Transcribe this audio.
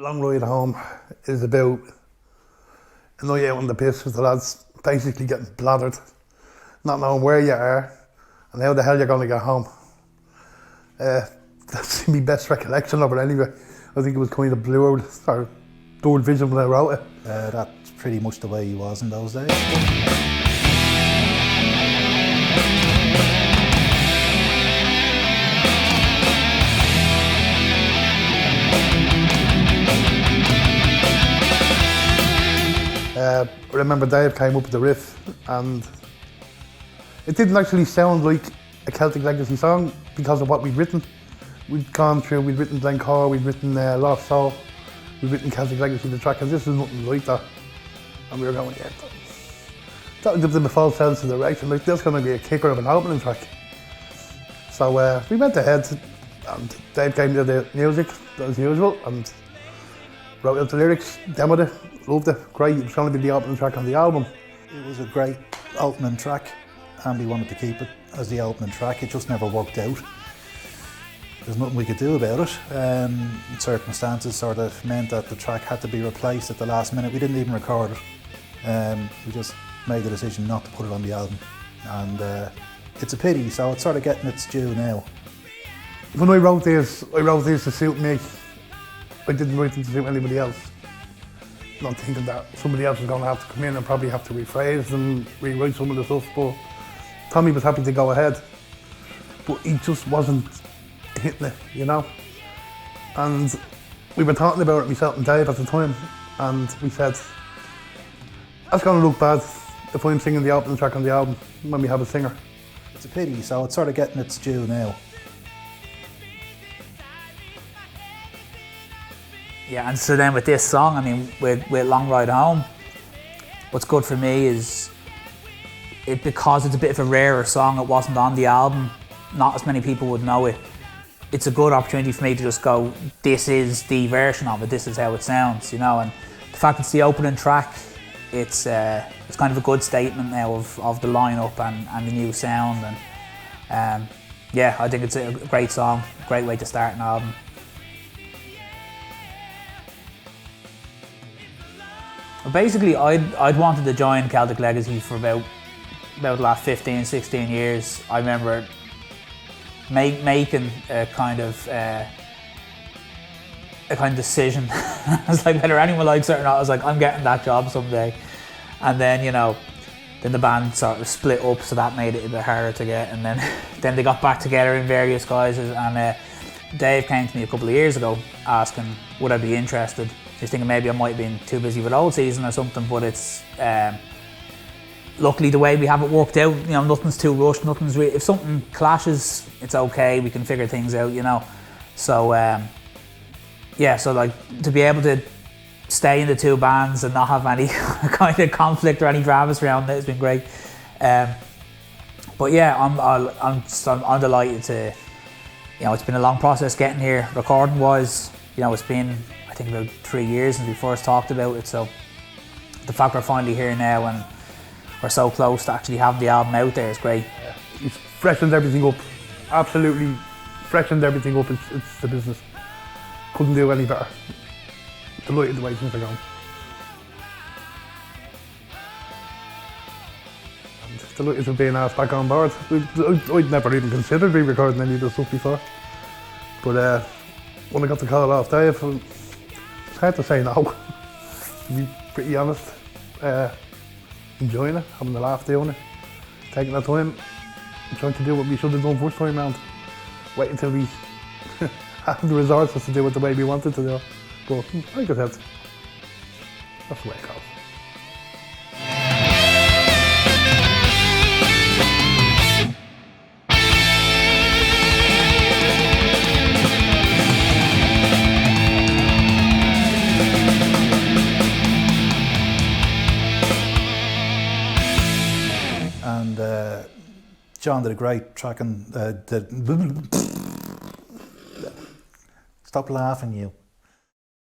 Long Ride Home is about a night out on the piss with the lads, basically getting bladdered, not knowing where you are and how the hell you're going to get home. That's my best recollection of it anyway. I think it was kind of blurred or blurred vision when I wrote it. That's pretty much the way he was in those days. I remember Dave came up with the riff and it didn't actually sound like a Celtic Legacy song because of what we'd written. We'd gone through, we'd written Glencore, we'd written Lost Soul, we'd written Celtic Legacy, the track, and this is nothing like that. And we were going, yeah, that would give them a false sense of direction, like that's going to be a kicker of an opening track. So we went ahead and Dave came to the music as usual and wrote out the lyrics, demoed it, loved it, great, it was going to be the opening track on the album. It was a great opening track and we wanted to keep it as the opening track. It just never worked out. There's nothing we could do about it. Circumstances sort of meant that the track had to be replaced at the last minute. We didn't even record it. We just made the decision not to put it on the album. And it's a pity, so it's sort of getting its due now. When I wrote these to suit me. I didn't write them to suit anybody else. Not thinking that somebody else was going to have to come in and probably have to rephrase and rewrite some of the stuff, but Tommy was happy to go ahead. But he just wasn't hitting it, you know? And we were talking about it, myself and Dave at the time, and we said, that's going to look bad if I'm singing the opening track on the album when we have a singer. It's a pity, so it's sort of getting its due now. Yeah, and so then with this song, I mean, with Long Ride Home, what's good for me is because it's a bit of a rarer song, it wasn't on the album, not as many people would know it. It's a good opportunity for me to just go, this is the version of it, this is how it sounds, you know, and the fact it's the opening track, it's kind of a good statement now of the lineup and the new sound, and yeah, I think it's a great song, great way to start an album. Basically, I'd wanted to join Celtic Legacy for about the last 15, 16 years. I remember making a kind of decision. I was like, whether anyone likes it or not, I was like, I'm getting that job someday. And then, you know, then the band sort of split up, so that made it a bit harder to get. And then they got back together in various guises. And Dave came to me a couple of years ago asking, would I be interested? Just thinking maybe I might have been too busy with old season or something, but it's luckily the way we have it worked out, you know, nothing's too rushed, nothing's if something clashes, it's okay, we can figure things out, you know. So yeah, so like to be able to stay in the two bands and not have any kind of conflict or any dramas around it has been great. But yeah, I'm delighted to, you know, it's been a long process getting here, recording wise, you know, it's been I think about 3 years since we first talked about it, so the fact we're finally here now and we're so close to actually have the album out there is great. Yeah. It's freshened everything up, absolutely freshened everything up, it's the business. Couldn't do any better. Delighted the way things are going. And delighted for being asked back on board. I'd never even considered re-recording any of this stuff before, but when I got the call off Dave, it's hard to say no, to be pretty honest. Enjoying it, having a laugh doing it, taking our time, trying to do what we should have done first time round. Wait until we have the resources to do it the way we wanted to do it. But like I said, that's the way it goes. And John did a great track and stop laughing, you.